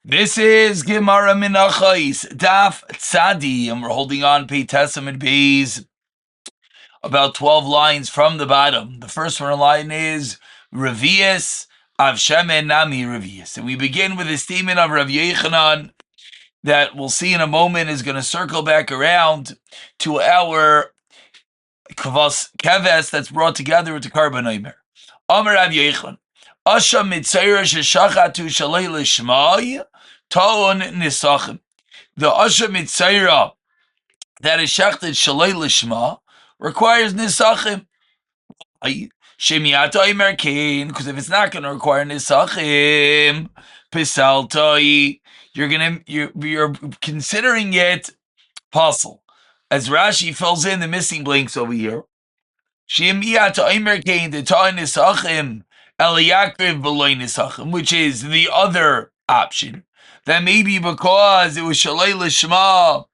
This is Gemara Menachos Daf Tzadi, and we're holding on Pei Testament Beis, about 12 lines from the bottom. The first one line is Revius Avshemen Nami Revius, and we begin with a statement of Rav Yechanan that we'll see in a moment is going to circle back around to our Kavas Keves that's brought together with the Karban Omer. Amar Rav Yechanan, Asha Mitzayra Sheshachatu Shalei Lishmai Ta'on Nisachim. The Asha Mitzayra that is shechted Shalei Lishma requires Nisachim. Shemiata Omer Kain, because if it's not going to require Nisachim, Pisaltai, you're considering it puzzle. As Rashi fills in the missing blanks over here. Shemiata Omer Kain the Ta Nisachim Eliyakriv B'loy Nisachim, which is the other option. That maybe because it was Shalei Lishma,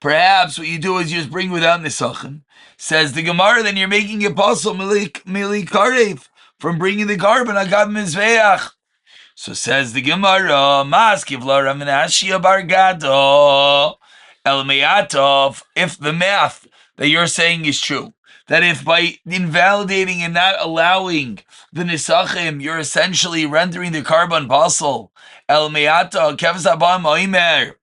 perhaps what you do is you just bring without Nisachim. Says the Gemara, then you're making it possible Mili Karev from bringing the carbon Agav Mizveach. So says the Gemara, Maskiv La Ramanashia Bargado El Me'atov, if the math that you're saying is true, that if by invalidating and not allowing the Nisachim, you're essentially rendering the carbon possible. El Me'ata Kevs Abam Oimer,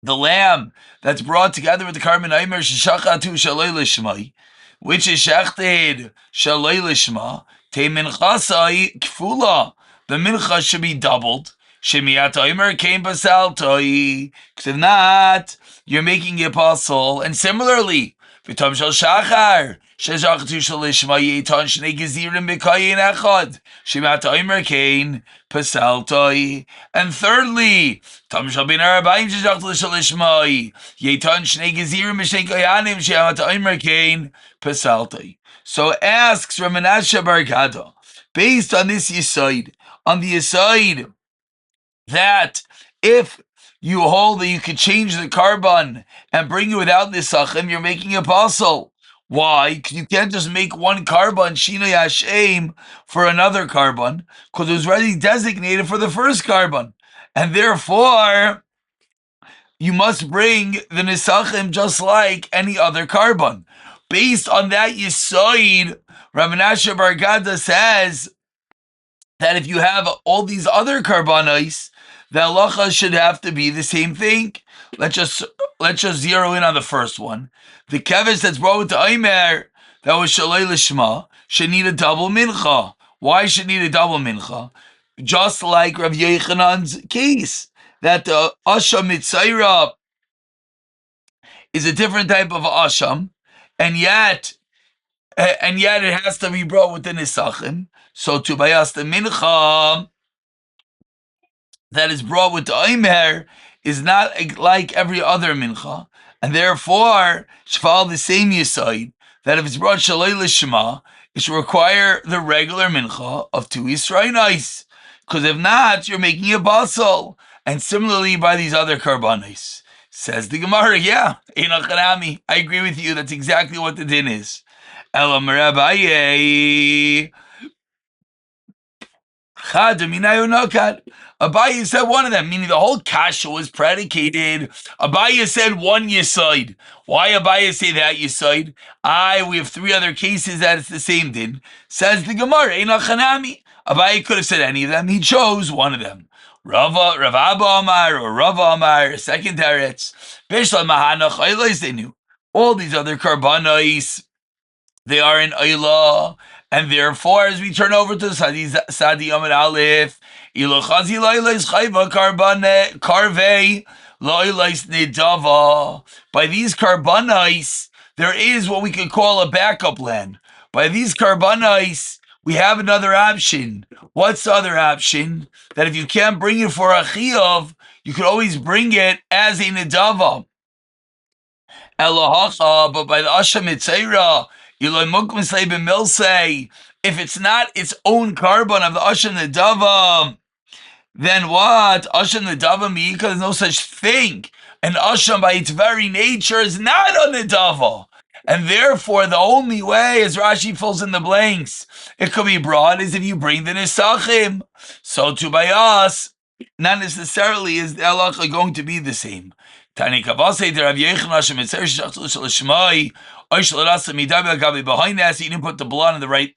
the lamb that's brought together with the carbon Oimer Sheshachatu Shalei Lishmai, which is shechted Shalei Lishma, Te Minchasai Kfula, the mincha should be doubled. Shemiat Oimer came Basaltoi, because if not, you're making it possible. And similarly, V'tam Shal Shachar, Sheshachatu Shalei Lishma Yetan Shnei Gezirim B'kayin Echad, Shemiat Oimer came Basaltoi. And thirdly, Tam Shal Bin Arabayim Sheshachatu Shalei Lishma Yetan Shnei Gezirim B'Shnei Kayanim Shemiat Oimer came Basaltoi. So asks Ramanasha Bargada, based on this Yisoid, on the aside that if you hold that you could change the carbon and bring it without nisachim, you're making it possible. Why? Because you can't just make one carbon, Shino Yashem, for another carbon, because it was already designated for the first carbon. And therefore, you must bring the nisachim just like any other carbon. Based on that yisoid, Rav Menashe Bar Gada says that if you have all these other karbanos, the halacha should have to be the same thing. Let's just zero in on the first one. The keves that's brought with the Omer, that was Shalei Lishma, should need a double mincha. Why should need a double mincha? Just like Rav Yechanan's case, that the Asham Mitzayra is a different type of Asham, and yet it has to be brought with the Nisachim. So to bayas the mincha that is brought with the Omer is not like every other mincha, and therefore should follow the same yisoid that if it's brought Shalei Lishma, it should require the regular mincha of 2 Yisraelis, because if not, you're making a basal. And similarly by these other karbanos. Says the Gemara, yeah, I agree with you. That's exactly what the din is. Elam Rabbaye. Abaye said one of them, meaning the whole kasha was predicated. Abaye said one yisoid. Why Abaye say that yisoid? We have 3 other cases that it's the same din. Says the Gemara, Einachanami. Abaye could have said any of them. He chose one of them. Rav Abba Amar or Rav Amar, second teretz. Bishlam Mahanach Eilos, they knew. All these other karbanos, they are in Eilah. And therefore, as we turn over to Sadi Amid Aleph, Ilochazi Loilis Chayva Karbane Karve Loilis Nidava. By these karbanos, there is what we could call a backup land. By these karbanos, we have another option. What's the other option? That if you can't bring it for a chiyuv, you could always bring it as a nidava. Elohacha, but by the Asha Mitzayra, if it's not its own carbon of the Asha Nidava, then what? Asha Nidava Mi'ika, there's no such thing. And Asha by its very nature is not a Nidava. And therefore, the only way, as Rashi fills in the blanks, it could be brought is if you bring the Nisachim. So to by us, not necessarily is the halacha going to be the same. Tani Kavase, the Rav Yechon Hashem Etzer Shachtul Shel Shmai, Oishel Rasa Midabi Agabi behind that, so you didn't put the blood on the right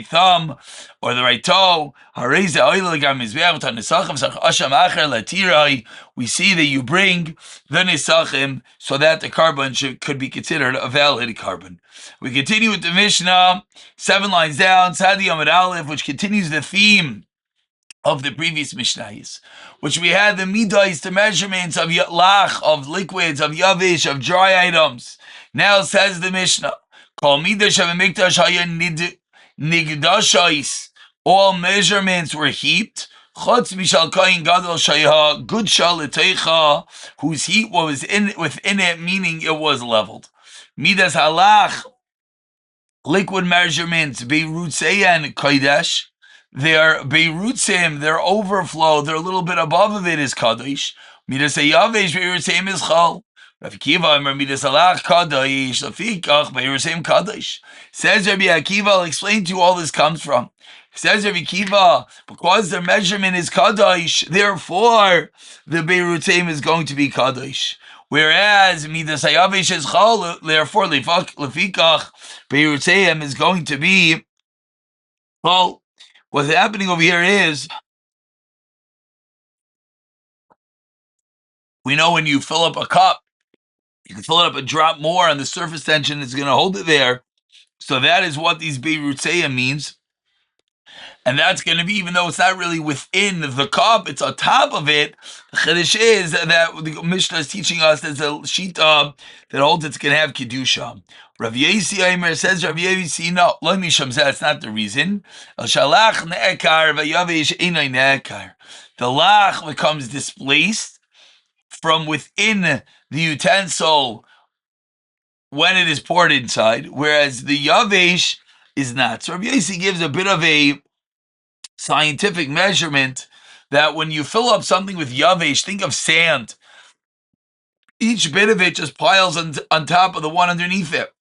thumb or the right toe. Hareza Oil Gam Mizbeach Tanisachim Sach Asham Acher Latirai. We see that you bring the Nisachim so that the carbon could be considered a valid carbon. We continue with the Mishnah, 7 lines down, Sadi Amid Aleph, which continues the theme of the previous Mishnahs, which we had the midais, the measurements of lach, of liquids, of yavish, of dry items. Now says the Mishnah, Kol midash of a mikdash haya nigdashais, all measurements were heaped. Chutz mishal kain gadol shayha good shaliteicha, whose heat was within it, meaning it was leveled. Midas halach, liquid measurements, beirutzeya and kodesh. Their beirutzim, their overflow, their little bit above of it is kadosh. Midas hayavesh beirutzim is chal. Rav Akiva Amar midas halach kadosh lafikach beirutzim kadosh. Says Rabbi Akiva, I'll explain to you all this comes from. Says Rabbi Akiva, because their measurement is kadosh, therefore the beirutzim is going to be kadosh. Whereas midas hayavesh is chal, therefore lafikach beirutzim is going to be chal. What's happening over here is, we know when you fill up a cup, you can fill it up a drop more, and the surface tension is going to hold it there. So that is what these Beirutzeya means. And that's going to be, even though it's not really within the cup, it's on top of it. The Chiddush is that the Mishnah is teaching us there's a Shita that holds it's going to have Kedusha. Rav Yesi Aimer says, Rav Yesi, no, Lo Misham says that's not the reason. El Shalach Ne'ekar Vayavish Einay Ne'ekar. The Lach becomes displaced from within the utensil when it is poured inside, whereas the Yavesh is not. So Rav Yesi gives a bit of a scientific measurement that when you fill up something with yavesh, think of sand. Each bit of it just piles on top of the one underneath it.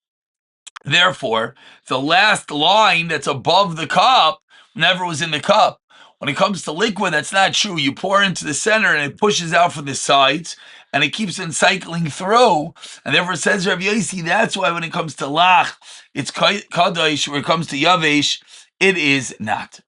Therefore, the last line that's above the cup never was in the cup. When it comes to liquid, that's not true. You pour into the center and it pushes out from the sides and it keeps on cycling through. And therefore, it says Rav Yossi, that's why when it comes to lach, it's kadosh. When it comes to yavesh, it is not.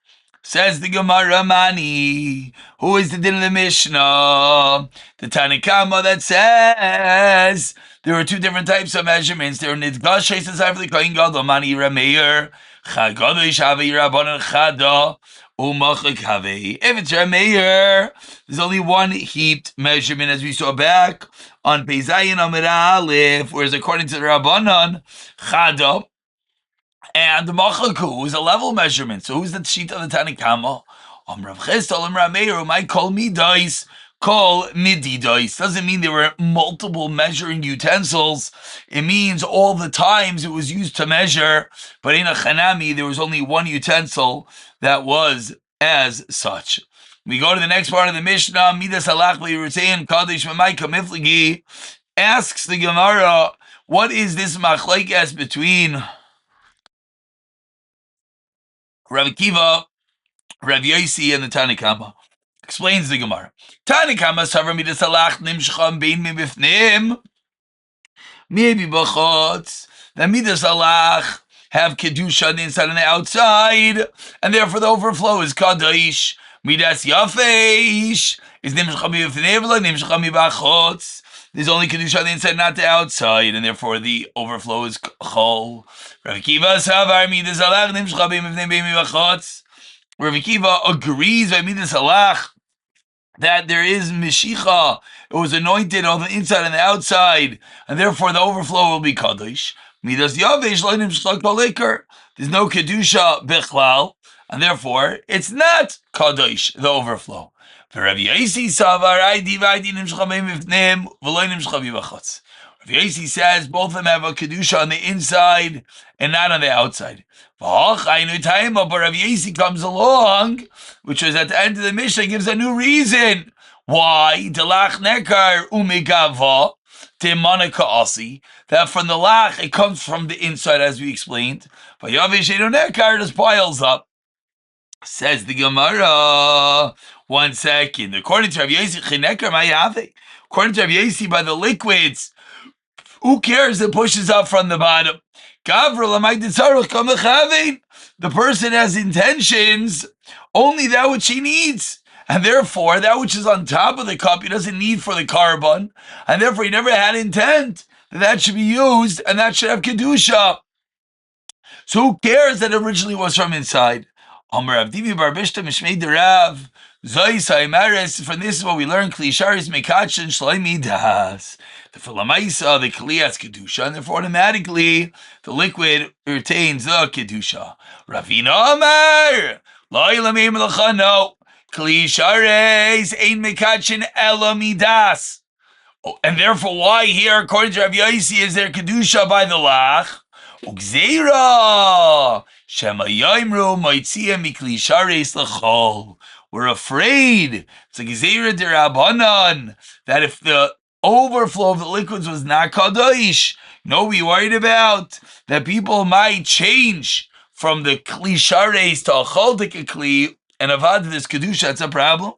Says the Gemara Mani, who is the din of the Mishnah? The Tanakama that says there are two different types of measurements. There are nidgashes and sayfli kohen gadol mani rameir chagadosh havei rabbanon chada umachlik havei. If it's rameir, there's only one heaped measurement, as we saw back on Peizayin Amid Aleph. Whereas according to the rabbanon chada and the machaku is a level measurement. So who's the sheet of the Tanakama? Rav Chisda Rameir, might call me dice, call midi dice. Doesn't mean there were multiple measuring utensils. It means all the times it was used to measure, but in a chanami there was only one utensil that was as such. We go to the next part of the Mishnah. Midas halach b'yirutein kadosh v'may kamifligi. Asks the Gemara, what is this machlekes between Rav Akiva, Rav Yossi, and the Tanakama? Explains the Gemara. Tanakama savar midas halach nimshcham bein mibifnim maybe bachotz. The midas halach have kedusha on the inside and the outside, and therefore the overflow is kadosh. Midas yafeish is nimshcham mibifnim v'lo nimshcham mibachotz. There's only kedusha on the inside, not the outside, and therefore the overflow is chol. Rav Akiva savar midas halach nimshcham bein mibifnim bein mibachotz. Rav Akiva agrees by midas halach that there is mishicha, it was anointed on the inside and the outside, and therefore the overflow will be kadosh. Midas yavesh lo nimshchak b'liker. There's no kedusha bichlal, and therefore it's not kadosh, the overflow. Rav Yossi savar aidi v'aidi nimshcha b'mifnim v'lo nimshcha b'bachotz. Rav Yossi says both of them have a kedusha on the inside and not on the outside. But Rav Yossi comes along, which was at the end of the Mishnah, gives a new reason. Why? Delach nekar umigava temanaka asi. That from the lach, it comes from the inside, as we explained. But Yavish nekar just piles up. Says the Gemara. 1 second. According to Rav Yosi, Chinekar Mayave. According to Rav Yosi, by the liquids, who cares that pushes up from the bottom? The person has intentions, only that which he needs. And therefore, that which is on top of the cup, he doesn't need for the carbon. And therefore, he never had intent that should be used, and that should have Kedusha. So who cares that it originally was from inside? Amar Avdivi Barbishta Mishmei Derav. Zoi Saimaris. From this is what we learn. Klisharis Mekachin Shloimi Das. The Filamaisa, the Kli has Kedusha, and therefore automatically the liquid retains the Kedusha. Ravina Amar. Loi Lamei Melacha. No. Klisharis Ein Mekachin Elamidas. And therefore, why here, according to Rav Yosi, is there Kedusha by the Lach? Ugzeira Shema Yaimru Maitzia Mikli Shares Lachol. We're afraid, it's a Gzeira Derabanan, that if the overflow of the liquids was not Kadosh, we worried about that people might change from the Kli Shares to a Chaldik Kli, and avad this Kedusha, that's a problem.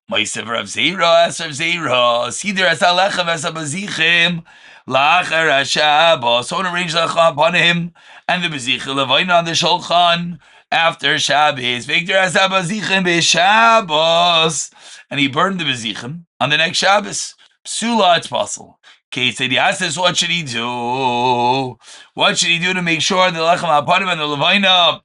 Maisev Rav Zeira, as Rav Zeira, Sider as Alechav as Abazichim, Lachar Hashabah, so arrange Lacham upon him, and the Bazichim Levaina on the Shulchan after Shabbos, Victor as Abazichim Shabbos, and he burned the Bazichim on the next Shabbos. Psula, it's possible. Kate said, he asked us, what should he do? What should he do to make sure the Lacham upon him and the Levaina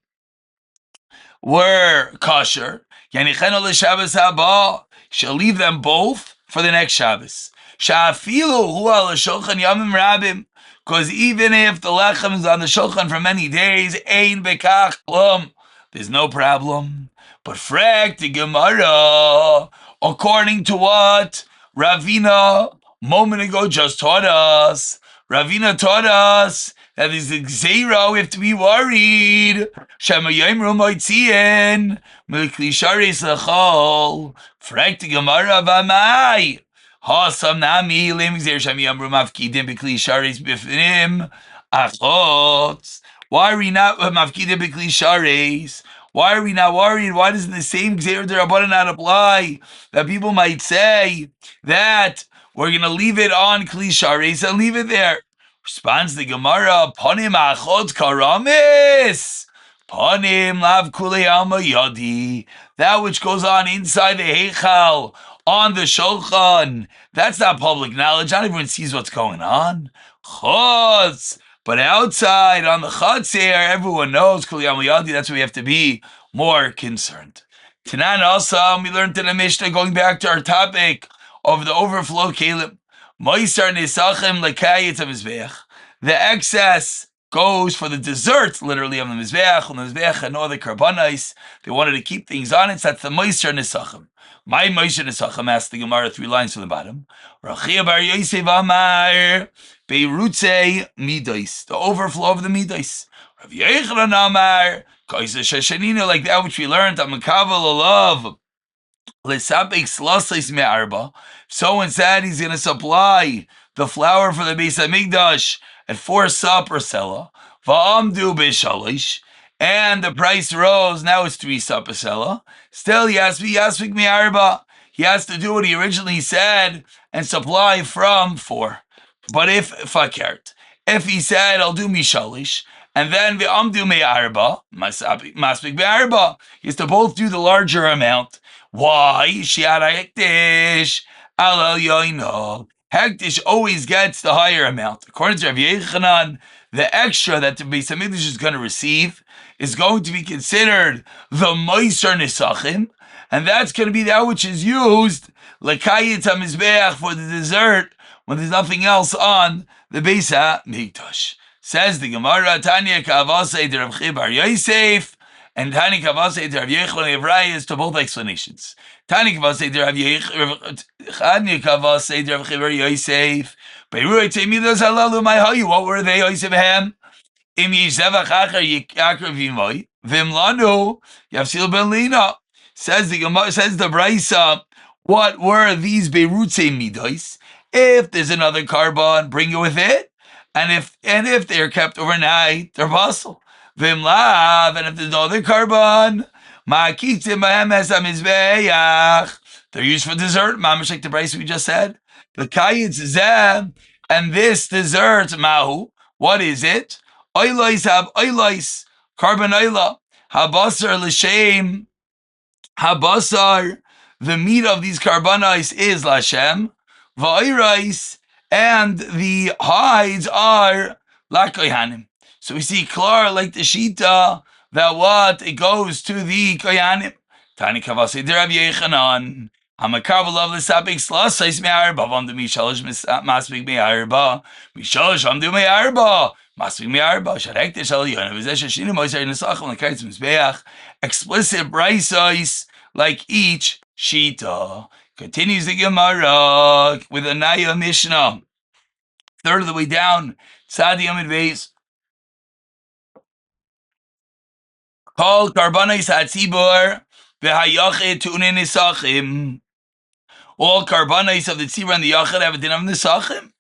were kosher? Yanichenu Shabbos haba. Shall leave them both for the next Shabbos. Sha'afilu hu al shulchan yamim rabim. Because even if the lechem is on the shulchan for many days, ein bekach klum, there's no problem. But frag the Gemara, according to what Ravina moment ago just taught us. Ravina taught us that there's a gzeira, we have to be worried. Shema yomru moitzien mikli sharis lechol. Frag the Gemara v'amai. Hasam nami lim gzeir shema yomru mafkidim b'kli sharis b'fnim achot. Why are we not mafkidim b'kli sharis? Why are we not worried? Why doesn't the same gzeir d'Rabbanan not apply? That people might say that we're going to leave it on kli sharis and leave it there. Responds the Gemara, Panim achot karamis. Panim lav kulei alma yadi. That which goes on inside the heichal, on the shulchan, that's not public knowledge. Not everyone sees what's going on. Chutz. But outside, on the chatzir, everyone knows kulei alma yadi. That's why we have to be more concerned. Tanan also, we learned in the Mishnah, going back to our topic of the overflow kelim. The excess goes for the dessert, literally, of the mizbeach, and the mizbeach and all the karbanos. They wanted to keep things on it, so that's the moiser nesachim. My moiser nesachim, asked the Gemara 3 lines from the bottom. Rachia bar Yosef Amar beirutze midos, the overflow of the midos. Rav Yechanan Amar kaisa sheshanina, like that which we learned on Mekavel Olav. Someone said he's going to supply the flour for the Beis Hamikdash at 4 sa per sela. Va'amdu b'shalish, and the price rose. Now it's 3 sa per sela. Still, he has to be yasvik me'arba. He has to do what he originally said and supply from 4. But if fakert, if he said I'll do mishalish, and then v'amdu me'arba, masvik me'arba, he has to both do the larger amount. Why? Hektish always gets the higher amount. According to Rav Yechanan, the extra that the Beis Hamikdash is going to receive is going to be considered the Moiser Nisachim, and that's going to be that which is used L'kayit HaMizbeach for the dessert when there's nothing else on the Beis Hamikdash. Says the Gemara, Tanya Kavasei de Rav Chi bar Yosef, and Tani Kavasei de Rav Yechon Evrayas to both explanations. Tani Kavasei de Rav Chi bar Yosef. Beirui Temidas Halalu my Hayu. What were they? Yosef Ham. Im Yishevach Acher Yikakar Vimoy. Vimlanu Yavsil Ben Lina. Says the Brisa. What were these Beirutze Midos? If there's another carbon, bring it with it. And if they're kept overnight, they're possible. Vimlav, and if there's no other carbon, Ma'akitim b'hem es hamizbeach. They're used for dessert, mamish like the brayso we just said. The kayitz zeh, and this dessert, mahu, what is it? Oilois have oilois, carbon oila, habasar l'shem, habasar, the meat of these carbonais is lashem, va'oirais, and the hides are lakoyanim. So we see klar like the shita that what it goes to the koyanim. Tani kavasi derav yechanan. Hamakar love the sapik slasais me'arba v'amdu mishalosh masbik me'arba mishalosh v'amdu me'arba masbik me'arba sharek teshal yona v'zesh shinu moisar nesachim l'kaitz mizbeach. Explicit braysos like each shita. Continues the Gemara with a Naya Mishnah. Third of the way down, Sadi Amid Beis. Kol karbanis hatzibur v'hayachid tu'unin nisachim. All karbanis of the tzibur and the yachid have a din of nisachim.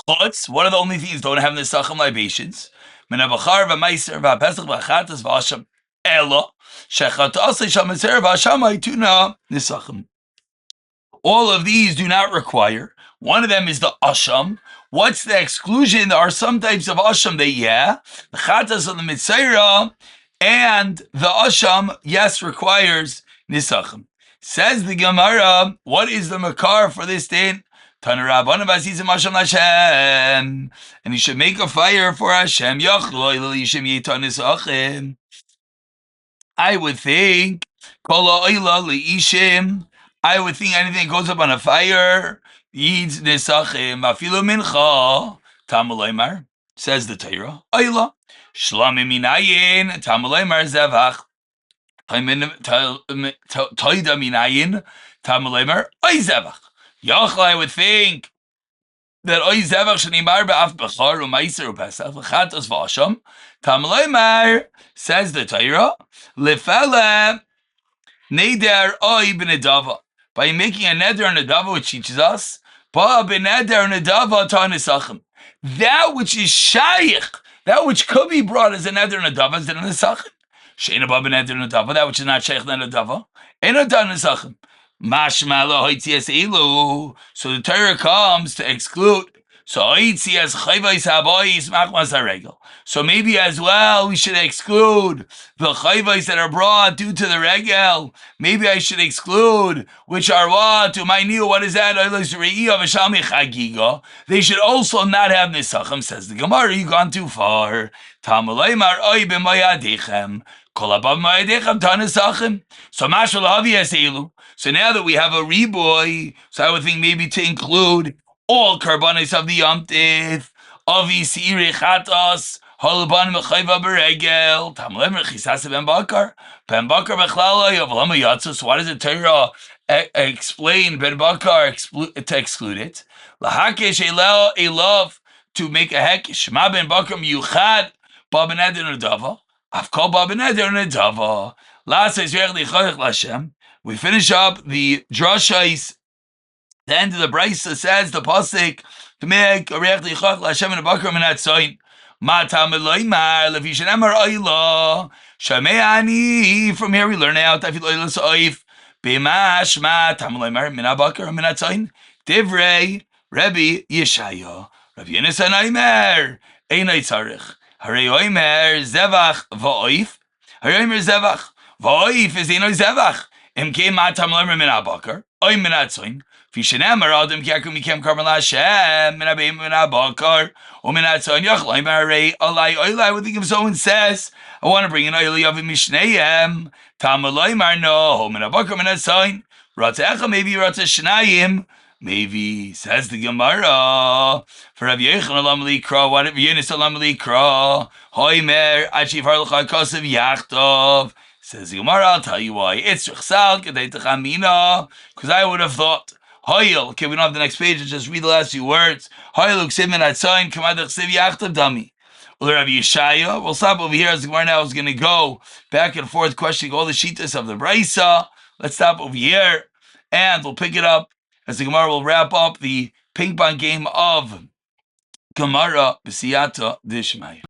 Chutz, what are the only things don't have nisachim libations? Min habachar v'maiser v'apesach v'achatas v'asham ela shechatas sham mitzvah v'ashamai tuna nisachim. All of these do not require. One of them is the asham. What's the exclusion? There are some types of asham that, the chatas of the mitzvah and the asham, yes, requires nisachim. Says the Gemara, what is the makar for this din? And you should make a fire for Hashem. I would think I would think anything that goes up on a fire needs nisachim. Afilu mincha tamulaymar, says the Torah. Oila shlamim minayin tamulaymar zevach. Toida minayin tamulaymar oy zevach. Yachla, I would think that oy zevach shenimar be'af bechar u'maiser u'pesach v'chatas v'asham tamulaymar, says the Torah. Lefela neder oy b'nedava. By making a neder and nedava, which teaches us, ba b'neder nedava ta'nisachim. That which is shaykh, that which could be brought as a neder and nedava, is the nisachim. Sheina ba b'neder nedava, that which is not shaykh nedava, ain't nisachim. Mashma lo hoitzias elu. So the Torah comes to exclude. So hoitzias chayvais habois machmas haregel. So maybe as well we should exclude the chayvais that are brought due to the regel. Maybe I should exclude which are what? To my new, what is that? They should also not have nisachim, says the Gemara. You've gone too far. Tamulaymar oy b'mayadichem. Kol abab mayadichem tanisachim. So mashal havias elu. So now that we have a reboy, so I would think maybe to include all karbanis of the Yom Tif, avi seiri chatas, halaban mechayva beregel, tamlem rechisas ben bakar bechlala yavlama yatsu. So why does the Torah explain ben bakar to exclude it? Lahakesh elav, to make a hekesh. Shema ben bakar miyuchad ba b'neder nedava. Avkol ba b'neder nedava. Last is yech lichayich l'Hashem. We finish up the drashais. The end of the brayso says the pasuk to make a reach lichach l'Hashem in a bakar minat soin. Ma tameloymar levishenemar oila shameani. From here we learn out afil oila soif b'mash ma tameloymar minat bakar minat soin. Divrei Rabbi Yeshaya Rabbi Yonasan Omer einay tzarich harei omer zevach va'oif harei omer zevach va'oif is einay zevach. Im came matam lemer min abakar, oy min atzoin. Fishenem aradim kiakum mikem karban Hashem min abim min abakar, o min atzoin yachlay marei alay oylay. I would think if someone says, I want to bring an oily of mishnayim, tamalay mar no min abakar min atzoin. Ratzecha maybe ratzeshnayim. Maybe, says the Gemara, for Rav Yechon alam likra, what Rav Yonis alam likra, hoy mer achiv harlachai kosev yachtov. Says the Gemara, I'll tell you why. It's Rechsal, because I would have thought, Hoyel, okay, we don't have the next page, just read the last few words. Hoyel, Ksiv, and Atzain, Kamadach, Siv, Yachtav, Dami. Well, Rabbi Yeshaya, we'll stop over here as the Gemara now is going to go back and forth, questioning all the shitas of the Brisa. Let's stop over here, and we'll pick it up as the Gemara will wrap up the ping pong game of Gemara B'siyata Dishmaya.